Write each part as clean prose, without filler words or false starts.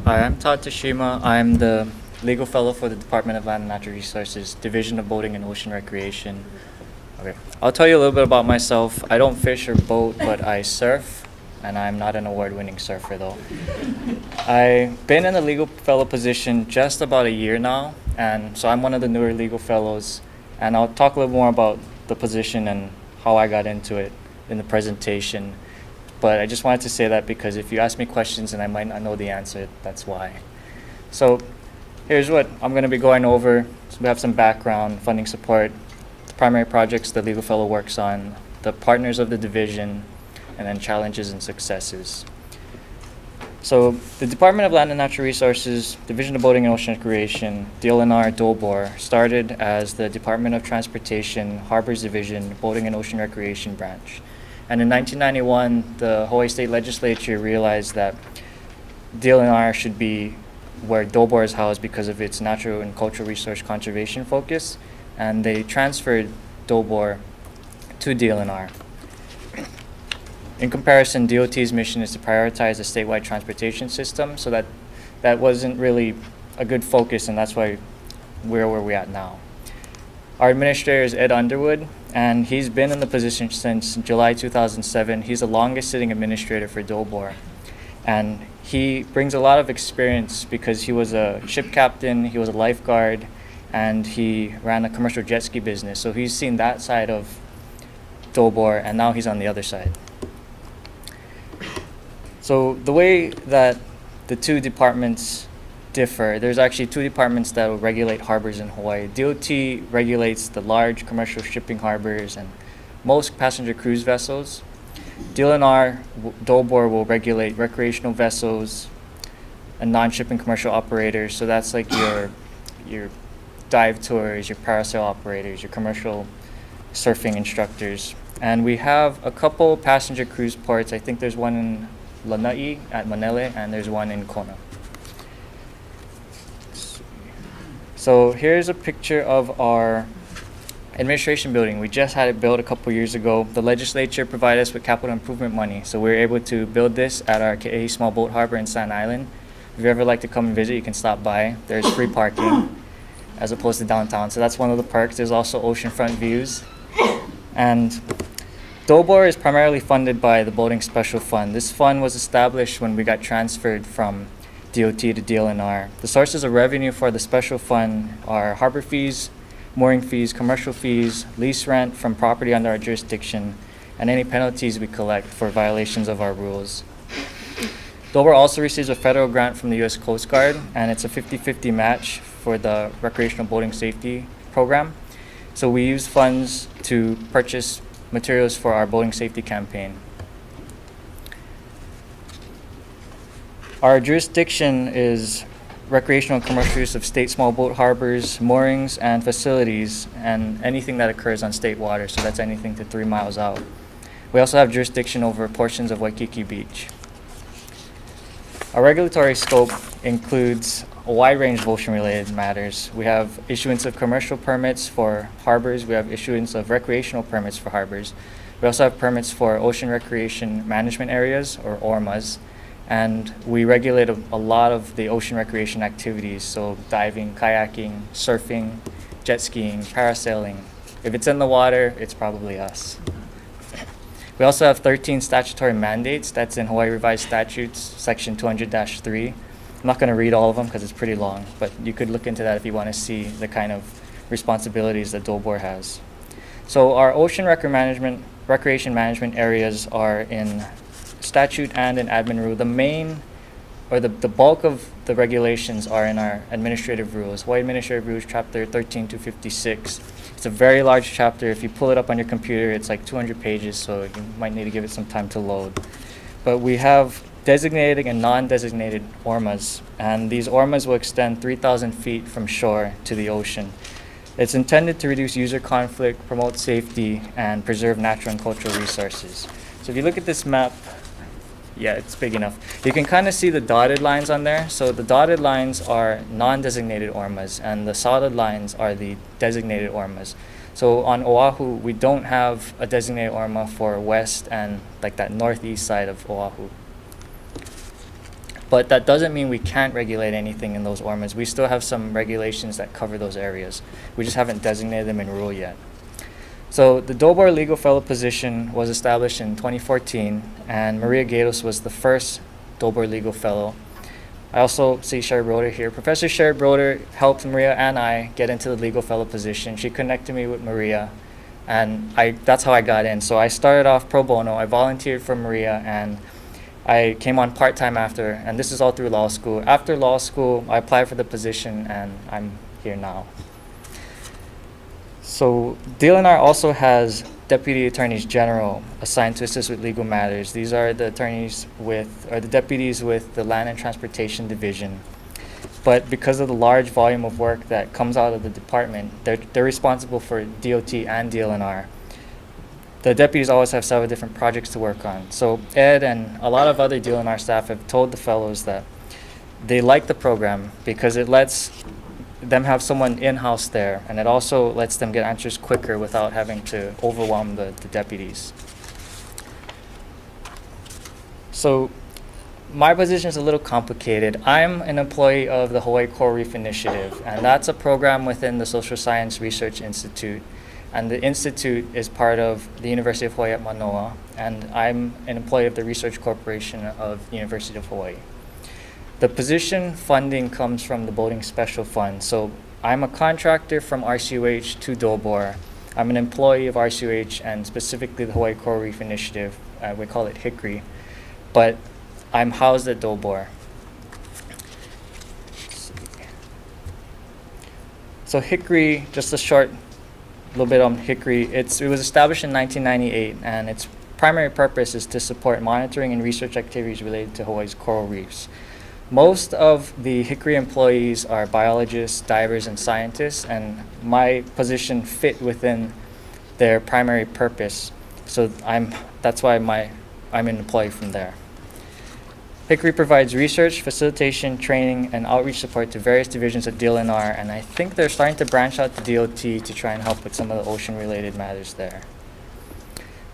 Hi, I'm Todd Tashima. I'm the legal fellow for the Department of Land and Natural Resources, Division of Boating and Ocean Recreation. Okay, I'll tell you a little bit about myself. I don't fish or boat, but I surf, and I'm not an award-winning surfer though. I've been in the legal fellow position just about a year now, and so I'm one of the newer legal fellows, and I'll talk a little more about the position and how I got into it in the presentation. But I just wanted to say that because if you ask me questions and I might not know the answer, that's why. So here's what I'm going to be going over. So we have some background, funding support, the primary projects the legal fellow works on, the partners of the division, and then challenges and successes. So the Department of Land and Natural Resources, Division of Boating and Ocean Recreation, DLNR DOBOR, started as the Department of Transportation Harbors Division Boating and Ocean Recreation Branch. And in 1991, the Hawaii State Legislature realized that DLNR should be where DOBOR is housed because of its natural and cultural resource conservation focus, and they transferred DOBOR to DLNR. In comparison, DOT's mission is to prioritize the statewide transportation system, so that wasn't really a good focus, and that's why we're where we're at now. Our administrator is Ed Underwood, and he's been in the position since July 2007. He's the longest sitting administrator for DOBOR. And he brings a lot of experience because he was a ship captain, he was a lifeguard, and he ran a commercial jet ski business. So he's seen that side of DOBOR, and now he's on the other side. So the way that the two departments differ, there's actually two departments that will regulate harbors in Hawaii. DOT regulates the large commercial shipping harbors and most passenger cruise vessels. DLNR, DOBOR will regulate recreational vessels and non-shipping commercial operators. So that's like your dive tours, your parasail operators, your commercial surfing instructors. And we have a couple passenger cruise ports. I think there's one in Lanai at Manele, and there's one in Kona. So here's a picture of our administration building. We just had it built a couple years ago. The legislature provided us with capital improvement money, so we were able to build this at our Ke'ehi Small Boat Harbor in Staten Island. If you ever like to come and visit, you can stop by. There's free parking as opposed to downtown, so that's one of the perks. There's also oceanfront views. And DOBOR is primarily funded by the Boating Special Fund. This fund was established when we got transferred from DOT to DLNR. The sources of revenue for the special fund are harbor fees, mooring fees, commercial fees, lease rent from property under our jurisdiction, and any penalties we collect for violations of our rules. DOBOR also receives a federal grant from the U.S. Coast Guard, and it's a 50-50 match for the recreational boating safety program. So we use funds to purchase materials for our boating safety campaign. Our jurisdiction is recreational and commercial use of state small boat harbors, moorings, and facilities, and anything that occurs on state water, so that's anything to 3 miles out. We also have jurisdiction over portions of Waikiki Beach. Our regulatory scope includes a wide range of ocean-related matters. We have issuance of commercial permits for harbors. We have issuance of recreational permits for harbors. We also have permits for ocean recreation management areas, or ORMAs. And we regulate a lot of the ocean recreation activities, so diving, kayaking, surfing, jet skiing, parasailing. If it's in the water, it's probably us. We also have 13 statutory mandates. That's in Hawaii Revised Statutes, Section 200-3. I'm not going to read all of them because it's pretty long, but you could look into that if you want to see the kind of responsibilities that DOBOR has. So our ocean recreation management areas are in statute and in admin rule. The main, or the bulk of the regulations are in our administrative rules. Hawaii Administrative Rules, Chapter 13 to 56. It's a very large chapter. If you pull it up on your computer, it's like 200 pages, so you might need to give it some time to load. But we have designated and non-designated ORMAs, and these ORMAs will extend 3,000 feet from shore to the ocean. It's intended to reduce user conflict, promote safety, and preserve natural and cultural resources. So if you look at this map, yeah, it's big enough. You can kind of see the dotted lines on there. So the dotted lines are non-designated ORMAs, and the solid lines are the designated ORMAs. So on Oahu, we don't have a designated ORMA for west and like that northeast side of Oahu. But that doesn't mean we can't regulate anything in those ORMAs. We still have some regulations that cover those areas. We just haven't designated them in rule yet. So the DOBOR legal fellow position was established in 2014, and Maria Gatos was the first DOBOR legal fellow. I also see Sherry Broder here. Professor Sherry Broder helped Maria and I get into the legal fellow position. She connected me with Maria, and that's how I got in. So I started off pro bono. I volunteered for Maria, and I came on part-time after, and this is all through law school. After law school, I applied for the position, and I'm here now. So DLNR also has Deputy Attorneys General assigned to assist with legal matters. These are the attorneys the deputies with the Land and Transportation Division. But because of the large volume of work that comes out of the department, they're responsible for DOT and DLNR. The deputies always have several different projects to work on. So Ed and a lot of other DLNR staff have told the fellows that they like the program because it lets them have someone in-house there, and it also lets them get answers quicker without having to overwhelm the deputies. So my position is a little complicated. I'm an employee of the Hawaii Coral Reef Initiative, and that's a program within the Social Science Research Institute. And the institute is part of the University of Hawaii at Manoa, and I'm an employee of the Research Corporation of the University of Hawaii. The position funding comes from the Boating Special Fund. So I'm a contractor from RCOH to DOBOR. I'm an employee of RCOH and specifically the Hawaii Coral Reef Initiative. We call it HICRI. But I'm housed at DOBOR. So HICRI, just a short little bit on HICRI. It was established in 1998, and its primary purpose is to support monitoring and research activities related to Hawaii's coral reefs. Most of the HICRI employees are biologists, divers, and scientists, and my position fit within their primary purpose. So that's why I'm an employee from there. HICRI provides research, facilitation, training, and outreach support to various divisions of DLNR, and I think they're starting to branch out to DOT to try and help with some of the ocean-related matters there.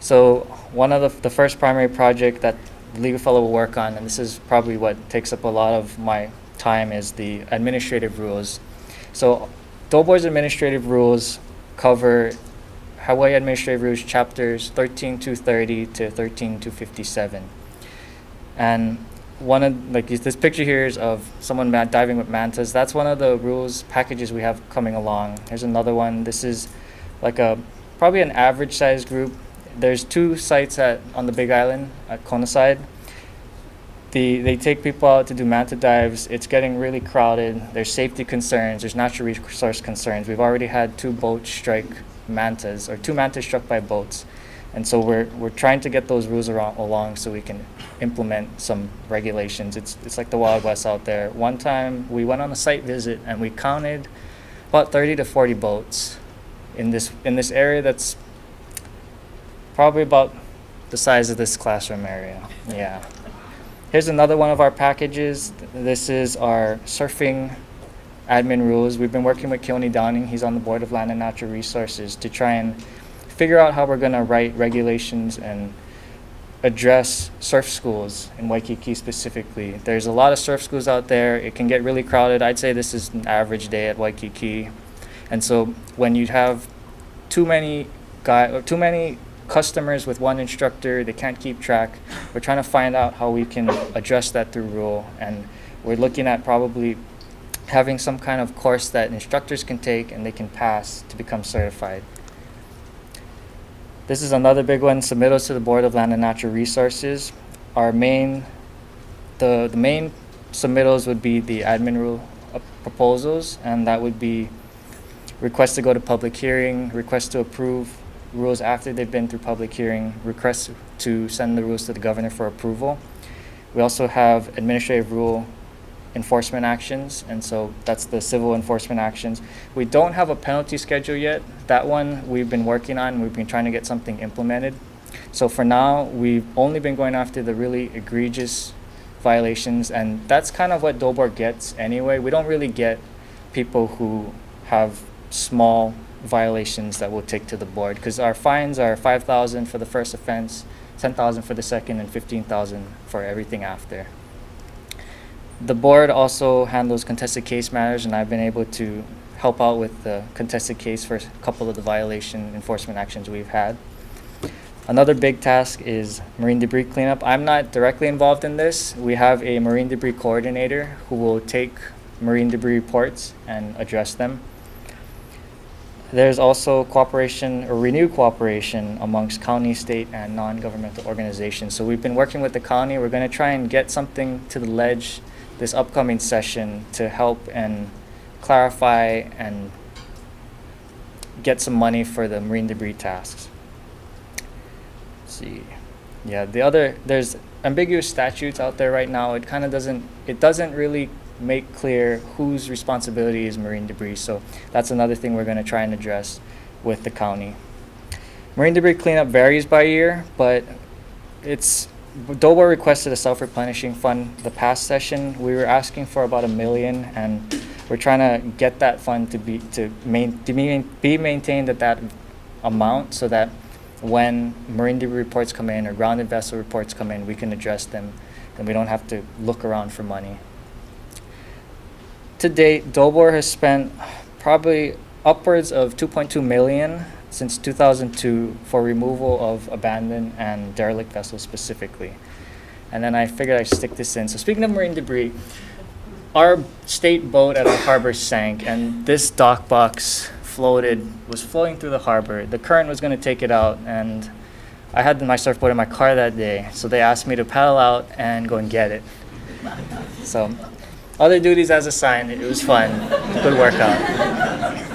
So one of the first primary project that the legal fellow will work on, and this is probably what takes up a lot of my time, is the administrative rules. So DOBOR's administrative rules cover Hawaii Administrative Rules chapters 13-30 to 13-57. And this picture here is of someone diving with mantas. That's one of the rules packages we have coming along. Here's another one. This is probably an average sized group. There's 2 sites on the Big Island at Kona side. They take people out to do manta dives. It's getting really crowded. There's safety concerns. There's natural resource concerns. We've already had 2 boats strike mantas, or 2 mantas struck by boats. And so we're trying to get those rules along so we can implement some regulations. It's like the Wild West out there. One time we went on a site visit and we counted about 30 to 40 boats in this area that's probably about the size of this classroom area. Yeah. Here's another one of our packages. This is our surfing admin rules. We've been working with Keone Downing. He's on the Board of Land and Natural Resources to try and figure out how we're going to write regulations and address surf schools in Waikiki specifically. There's a lot of surf schools out there. It can get really crowded. I'd say this is an average day at Waikiki. And so when you have too many customers with one instructor, they can't keep track. We're trying to find out how we can address that through rule, and we're looking at probably having some kind of course that instructors can take and they can pass to become certified. This is another big one, submittals to the Board of Land and Natural Resources. The main submittals would be the admin rule proposals, and that would be requests to go to public hearing, requests to approve rules after they've been through public hearing, requests to send the rules to the governor for approval. We also have administrative rule enforcement actions, and so that's the civil enforcement actions. We don't have a penalty schedule yet. That one we've been working on. We've been trying to get something implemented. So for now, we've only been going after the really egregious violations, and that's kind of what DOBOR gets anyway. We don't really get people who have small violations that we'll take to the board, because our fines are $5,000 for the first offense, $10,000 for the second, and $15,000 for everything after. The board also handles contested case matters, and I've been able to help out with the contested case for a couple of the violation enforcement actions we've had. Another big task is marine debris cleanup. I'm not directly involved in this. We have a marine debris coordinator who will take marine debris reports and address them. There's also cooperation or renewed cooperation amongst county, state, and non-governmental organizations. So we've been working with the county. We're going to try and get something to the ledge this upcoming session to help and clarify and get some money for the marine debris tasks. Let's see. Yeah, there's ambiguous statutes out there right now. It doesn't really make clear whose responsibility is marine debris. So that's another thing we're going to try and address with the county. Marine debris cleanup varies by year, but DOBOR requested a self-replenishing fund the past session. We were asking for about $1 million, and we're trying to get that fund to be maintained at that amount, so that when marine debris reports come in or grounded vessel reports come in, we can address them, and we don't have to look around for money. To date, DOBOR has spent probably upwards of $2.2 million since 2002 for removal of abandoned and derelict vessels specifically. And then I figured I'd stick this in. So speaking of marine debris, our state boat at our harbor sank, and this dock box was floating through the harbor. The current was going to take it out, and I had my surfboard in my car that day, so they asked me to paddle out and go and get it. So other duties as assigned. It was fun. Good workout.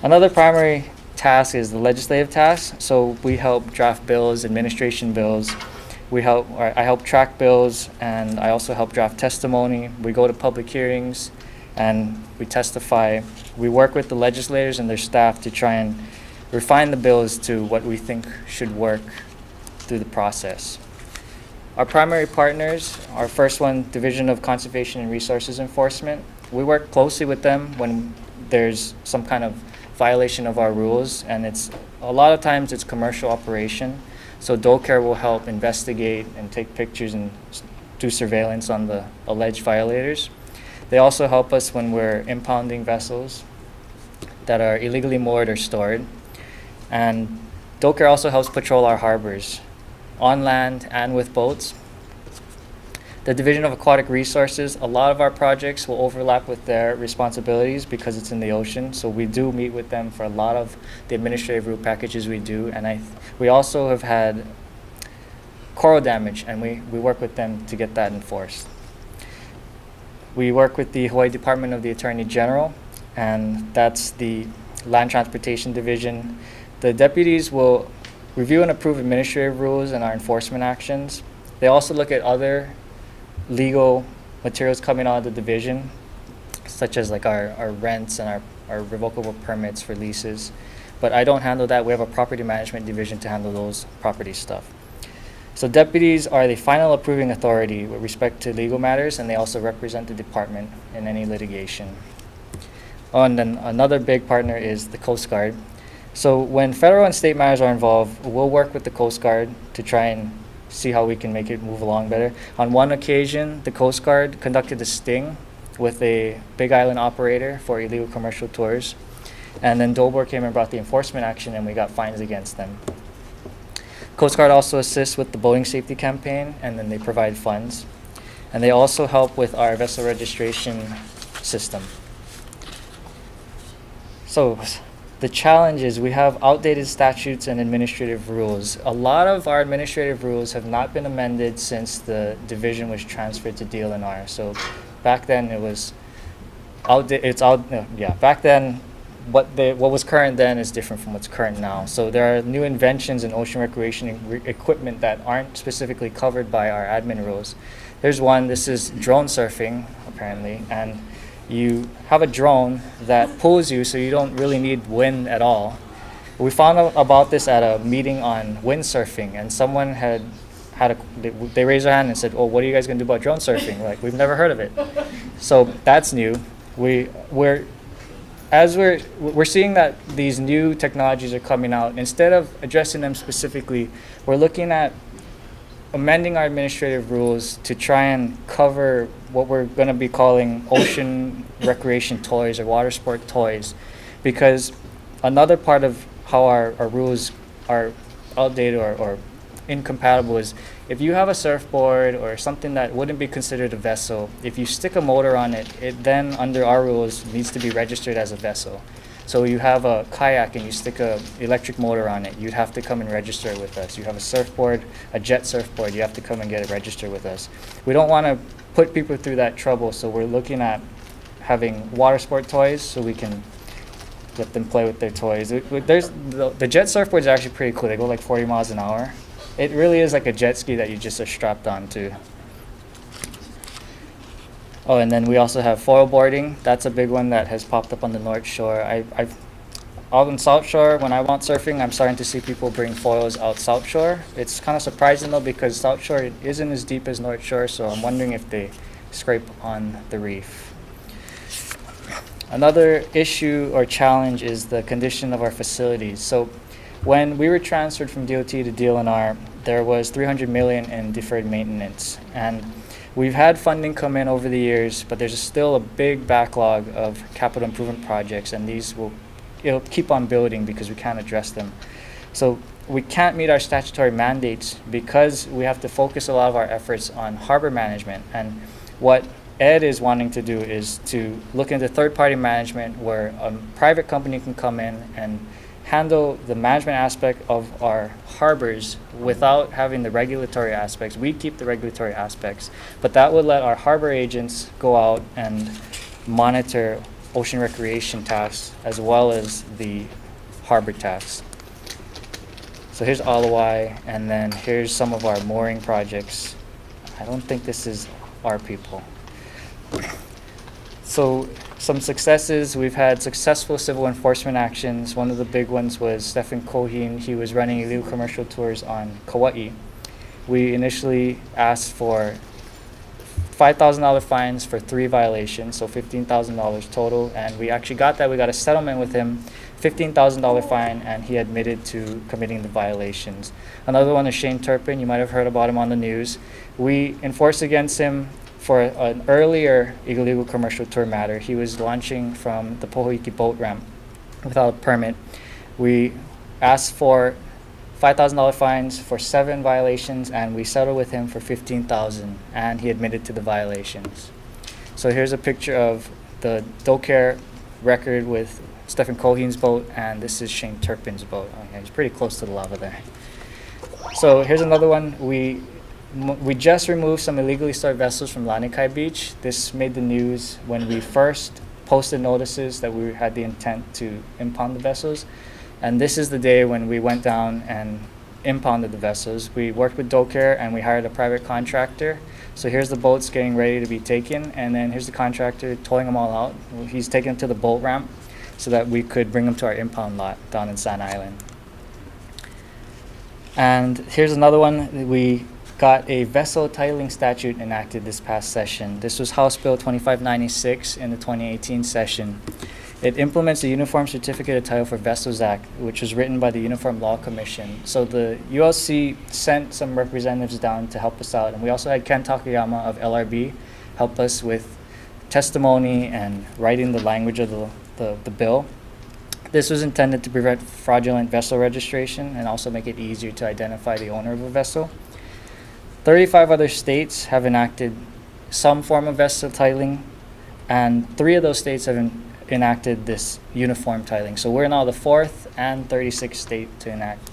Another primary task is the legislative task. So we help draft bills, administration bills. I help track bills, and I also help draft testimony. We go to public hearings, and we testify. We work with the legislators and their staff to try and refine the bills to what we think should work through the process. Our primary partners, our first one, Division of Conservation and Resources Enforcement. We work closely with them when there's some kind of violation of our rules, and a lot of times it's commercial operation. So DOCARE will help investigate and take pictures and do surveillance on the alleged violators. They also help us when we're impounding vessels that are illegally moored or stored. And DOCARE also helps patrol our harbors on land and with boats. The Division of Aquatic Resources, a lot of our projects will overlap with their responsibilities because it's in the ocean. So we do meet with them for a lot of the administrative route packages we do. And we also have had coral damage, and we work with them to get that enforced. We work with the Hawaii Department of the Attorney General, and that's the Land Transportation Division. The deputies will review and approve administrative rules and our enforcement actions. They also look at other legal materials coming out of the division, such as like our rents and our revocable permits for leases. But I don't handle that. We have a property management division to handle those property stuff. So deputies are the final approving authority with respect to legal matters, and they also represent the department in any litigation. Oh, and then another big partner is the Coast Guard. So when federal and state matters are involved, we'll work with the Coast Guard to try and see how we can make it move along better. On one occasion, the Coast Guard conducted a sting with a Big Island operator for illegal commercial tours. And then DOBOR came and brought the enforcement action, and we got fines against them. Coast Guard also assists with the boating safety campaign, and then they provide funds. And they also help with our vessel registration system. So the challenge is we have outdated statutes and administrative rules. A lot of our administrative rules have not been amended since the division was transferred to DLNR. So back then it was back then what was current then is different from what's current now. So there are new inventions in ocean recreation equipment that aren't specifically covered by our admin rules. There's one, this is drone surfing apparently, and you have a drone that pulls you so you don't really need wind at all. We found out about this at a meeting on windsurfing, and someone they raised their hand and said, "Oh, what are you guys gonna do about drone surfing?" Like, we've never heard of it. So that's new. We're seeing that these new technologies are coming out. Instead of addressing them specifically, we're looking at amending our administrative rules to try and cover what we're going to be calling ocean recreation toys or water sport toys, because another part of how our rules are outdated or incompatible is if you have a surfboard or something that wouldn't be considered a vessel, if you stick a motor on it, it then under our rules needs to be registered as a vessel. So you have a kayak and you stick a electric motor on it, you'd have to come and register with us. You have a surfboard, a jet surfboard, you have to come and get it registered with us. We don't want to put people through that trouble, so we're looking at having water sport toys so we can let them play with their toys. The jet surfboards are actually pretty cool. They go like 40 miles an hour. It really is like a jet ski that you just are strapped onto. Oh, and then we also have foil boarding. That's a big one that has popped up on the North Shore. I've out on South Shore, when I went surfing, I'm starting to see people bring foils out South Shore. It's kind of surprising though, because South Shore isn't as deep as North Shore, so I'm wondering if they scrape on the reef. Another issue or challenge is the condition of our facilities. So when we were transferred from DOT to DLNR, there was $300 million in deferred maintenance. And we've had funding come in over the years, but there's still a big backlog of capital improvement projects, and it'll keep on building because we can't address them. So we can't meet our statutory mandates because we have to focus a lot of our efforts on harbor management. And what Ed is wanting to do is to look into third-party management where a private company can come in and handle the management aspect of our harbors without having the regulatory aspects. We keep the regulatory aspects, but that would let our harbor agents go out and monitor ocean recreation tasks as well as the harbor tasks. So here's Alawai, and then here's some of our mooring projects. I don't think this is our people. So some successes, we've had successful civil enforcement actions. One of the big ones was Stephen Coheen. He was running illegal commercial tours on Kauai. We initially asked for $5,000 fines for 3 violations, so $15,000 total, and we actually got that. We got a settlement with him, $15,000 fine, and he admitted to committing the violations. Another one is Shane Turpin. You might have heard about him on the news. We enforced against him for an earlier illegal commercial tour matter. He was launching from the Pohoiki boat ramp without a permit. We asked for $5,000 fines for 7 violations, and we settled with him for $15,000, and he admitted to the violations. So here's a picture of the DOCARE record with Stephen Coheen's boat, and this is Shane Turpin's boat. Oh, yeah, he's pretty close to the lava there. So here's another one. We just removed some illegally stored vessels from Lanikai Beach. This made the news when we first posted notices that we had the intent to impound the vessels. And this is the day when we went down and impounded the vessels. We worked with DOCARE and we hired a private contractor. So here's the boats getting ready to be taken, and then here's the contractor towing them all out. He's taking them to the boat ramp so that we could bring them to our impound lot down in Sand Island. And here's another one. We got a vessel titling statute enacted this past session. This was House Bill 2596 in the 2018 session. It implements the Uniform Certificate of Title for Vessels Act, which was written by the Uniform Law Commission. So the ULC sent some representatives down to help us out, and we also had Ken Takayama of LRB help us with testimony and writing the language of the bill. This was intended to prevent fraudulent vessel registration and also make it easier to identify the owner of a vessel. 35 other states have enacted some form of vessel titling, and 3 of those states have enacted this uniform titling. So we're now the 4th and 36th state to enact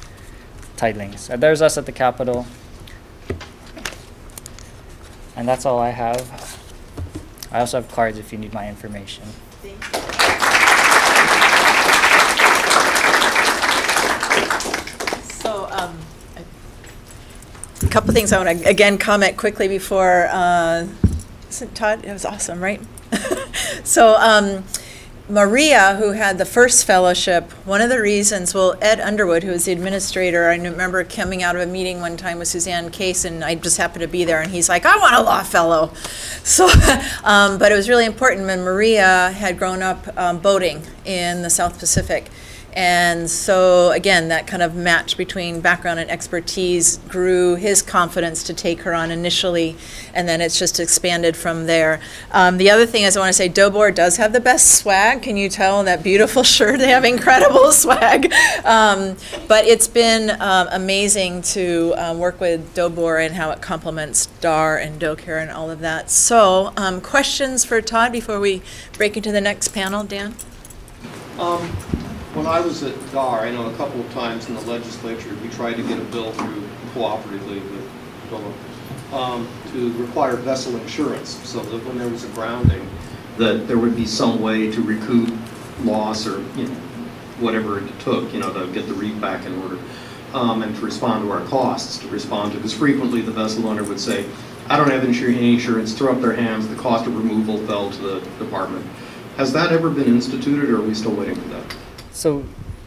titlings. There's us at the Capitol. And that's all I have. I also have cards if you need my information. Thank you. So, a couple things I want to, again, comment quickly before, isn't Todd? It was awesome, right? So, Maria, who had the first fellowship, one of the reasons, well, Ed Underwood, who was the administrator, I remember coming out of a meeting one time with Suzanne Case, and I just happened to be there, and he's like, I want a law fellow. So, but it was really important when Maria had grown up boating in the South Pacific. And so, again, that kind of match between background and expertise grew his confidence to take her on initially, and then it's just expanded from there. The other thing is I want to say DOBOR does have the best swag. Can you tell in that beautiful shirt? They have incredible swag. But it's been amazing to work with DOBOR and how it complements DAR and DoCare and all of that. So, questions for Todd before we break into the next panel, Dan? When I was at DAR, I know a couple of times in the legislature, we tried to get a bill through cooperatively with DOBOR to require vessel insurance, so that when there was a grounding, that there would be some way to recoup loss or, whatever it took, to get the reef back in order, and to respond to our costs, because frequently the vessel owner would say, I don't have any insurance, throw up their hands, the cost of removal fell to the department. Has that ever been instituted, or are we still waiting for that? So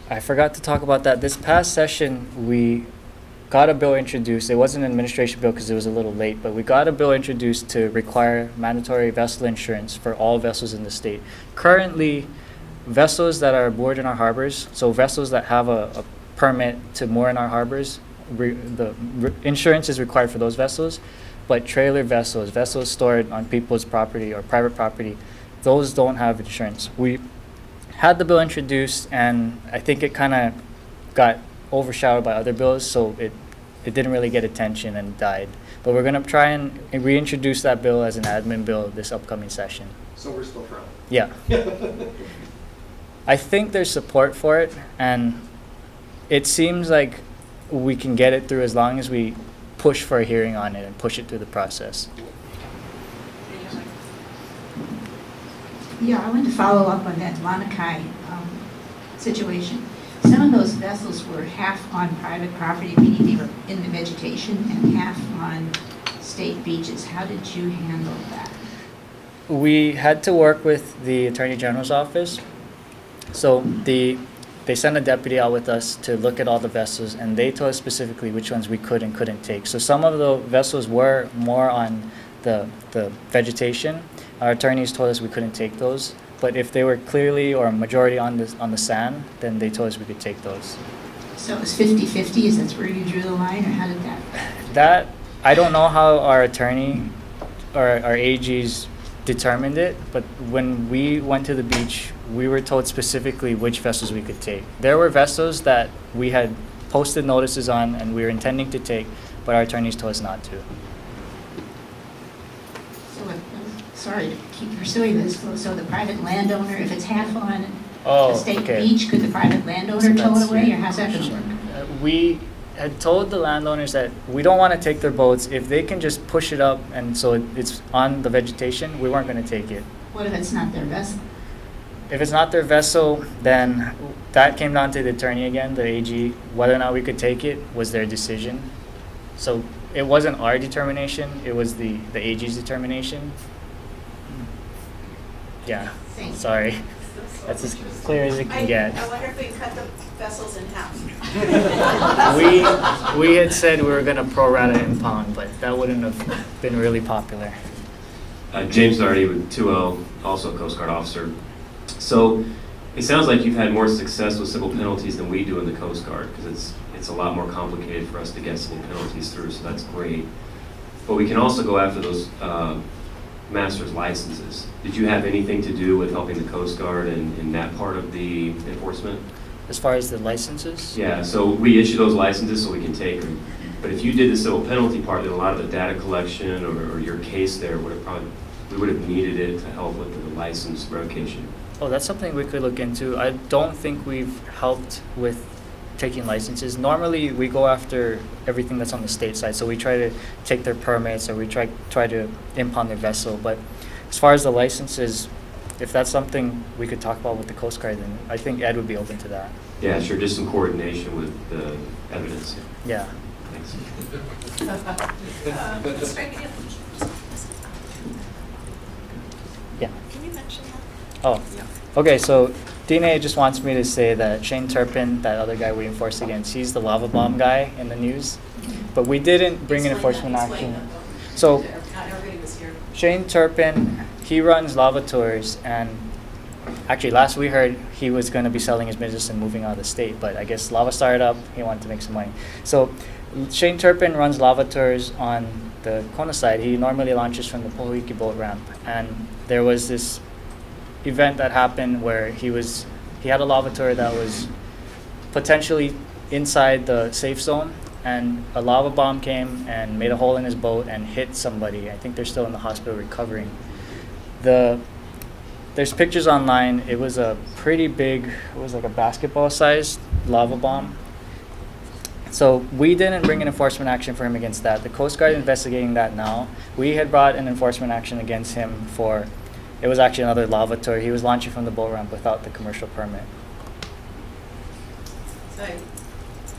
I forgot to talk about that. This past session, we got a bill introduced. It wasn't an administration bill because it was a little late, but we got a bill introduced to require mandatory vessel insurance for all vessels in the state. Currently, vessels that are moored in our harbors, so vessels that have a permit to moor in our harbors, insurance is required for those vessels, but trailer vessels, vessels stored on people's property or private property, those don't have insurance. We had the bill introduced, and I think it kind of got overshadowed by other bills, so it didn't really get attention and died. But we're going to try and reintroduce that bill as an admin bill this upcoming session. So we're still trying. Yeah. I think there's support for it, and it seems like we can get it through as long as we push for a hearing on it and push it through the process. Yeah, I want to follow up on that Lanakai situation. Some of those vessels were half on private property, meaning they were in the vegetation, and half on state beaches. How did you handle that? We had to work with the Attorney General's office. So they sent a deputy out with us to look at all the vessels, and they told us specifically which ones we could and couldn't take. So some of the vessels were more on the vegetation. Our attorneys told us we couldn't take those, but if they were clearly or a majority on the sand, then they told us we could take those. So it was 50-50, is that where you drew the line, or how did that? That, I don't know how our attorney or our AGs determined it, but when we went to the beach, we were told specifically which vessels we could take. There were vessels that we had posted notices on and we were intending to take, but our attorneys told us not to. Sorry to keep pursuing this, so the private landowner, if it's half on Oh, the state okay. beach, could the private landowner tow it away, or how's that going to work? We had told the landowners that we don't want to take their boats. If they can just push it up and so it's on the vegetation, we weren't going to take it. What if it's not their vessel? If it's not their vessel, then that came down to the attorney again, the AG. Whether or not we could take it was their decision. So it wasn't our determination, it was the AG's determination. Yeah, Thanks. sorry. That's as clear as it can get. I wonder if we cut the vessels in half. We had said we were going to pro-rata impound, but that wouldn't have been really popular. James Nardi with 2L, also a Coast Guard officer. So it sounds like you've had more success with civil penalties than we do in the Coast Guard, because it's a lot more complicated for us to get civil penalties through, so that's great. But we can also go after those master's licenses. Did you have anything to do with helping the Coast Guard in that part of the enforcement? As far as the licenses? Yeah, so we issue those licenses so we can take them. But if you did the civil penalty part, then a lot of the data collection or your case there would have we would have needed it to help with the license revocation. Oh, that's something we could look into. I don't think we've helped with taking licenses. Normally, we go after everything that's on the state side. So we try to take their permits or we try to impound their vessel. But as far as the licenses, if that's something we could talk about with the Coast Guard, then I think Ed would be open to that. Yeah, sure, just some coordination with the evidence. Yeah. Thanks. Yeah. Can you mention that? Oh, okay, so DNA just wants me to say that Shane Turpin, that other guy we enforced against, he's the lava bomb guy in the news. But we didn't bring an enforcement action. So Shane Turpin, he runs lava tours, and actually, last we heard, he was going to be selling his business and moving out of the state, but I guess lava started up, he wanted to make some money. So Shane Turpin runs lava tours on the Kona side. He normally launches from the Pohoiki boat ramp, and there was this event that happened where he had a lava tour that was potentially inside the safe zone, and a lava bomb came and made a hole in his boat and hit somebody. I think they're still in the hospital recovering. There's pictures online. It was a pretty big, it was like a basketball-sized lava bomb. So we didn't bring an enforcement action for him against that. The Coast Guard is investigating that now. We had brought an enforcement action against him for, it was actually another lava tour. He was launching from the boat ramp without the commercial permit. So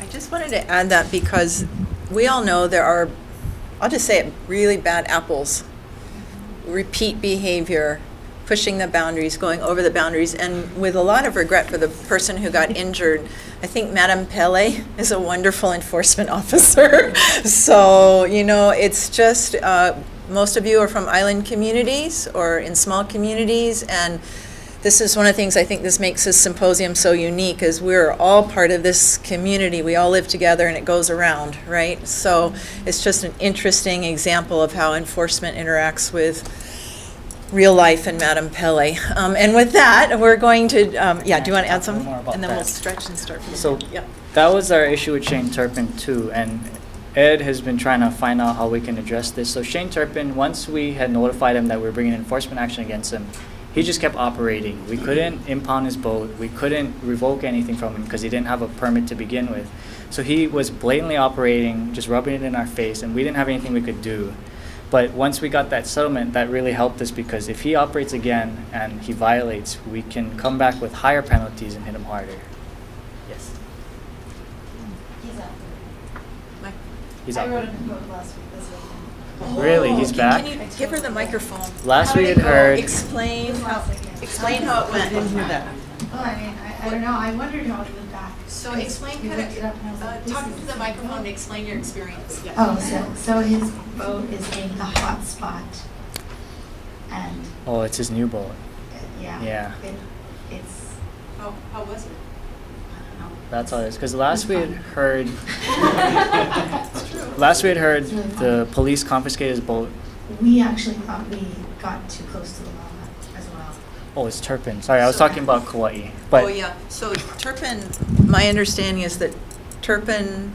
I just wanted to add that because we all know there are, I'll just say it, really bad apples. Repeat behavior, pushing the boundaries, going over the boundaries, and with a lot of regret for the person who got injured. I think Madame Pele is a wonderful enforcement officer. So, you know, it's just, most of you are from island communities or in small communities, and this is one of the things I think this makes this symposium so unique, is we're all part of this community. We all live together and it goes around, right? So it's just an interesting example of how enforcement interacts with real life and Madame Pele. And with that, we're going to, do you want to add Talk a little something? more about And then we'll that. stretch and start from So there. Yep. that was our issue with Shane Turpin too, and Ed has been trying to find out how we can address this. So Shane Turpin, once we had notified him that we were bringing enforcement action against him, he just kept operating. We couldn't impound his boat. We couldn't revoke anything from him because he didn't have a permit to begin with. So he was blatantly operating, just rubbing it in our face, and we didn't have anything we could do. But once we got that settlement, that really helped us, because if he operates again and he violates, we can come back with higher penalties and hit him harder. Yes. He's I out. wrote a book last week. This weekend. Really? He's back? Can you give her the microphone? Last How did we it had go? heard- Explain This how, last weekend. explain how it went. Didn't hear that. Well, I mean, I don't know. I wondered how it went back. So 'Cause explain, we kind looked it up and I was like, of, this talking is to the so microphone cool. to explain your experience. Oh, so his boat is in a hot spot, and Oh, it's his new boat. yeah, Yeah. it's How was it? I don't know. That's all it is. Because last we had fun. heard, It's true. last we had heard It's really the fun. police confiscated his boat. We actually thought we got too close to the lava as well. Oh, it's Turpin. Sorry, I was talking about Kauai. But Oh, yeah. So Turpin, my understanding is that Turpin,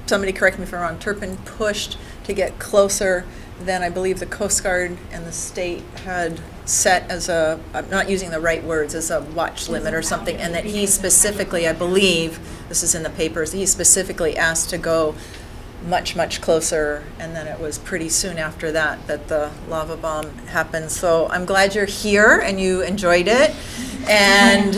somebody correct me if I'm wrong, Turpin pushed to get closer than I believe the Coast Guard and the state had set as a, I'm not using the right words, as a watch limit or something, and that he specifically, I believe, this is in the papers, he specifically asked to go much, much closer, and then it was pretty soon after that that the lava bomb happened. So I'm glad you're here and you enjoyed it. And,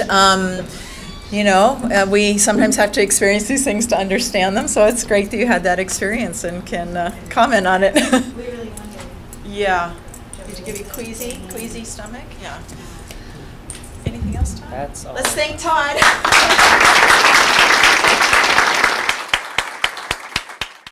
you know, we sometimes have to experience these things to understand them, so it's great that you had that experience and can comment on it. We really wondered. Yeah. Did you give you queasy stomach? Yeah. Anything else, Todd? that's all. Let's thank Todd.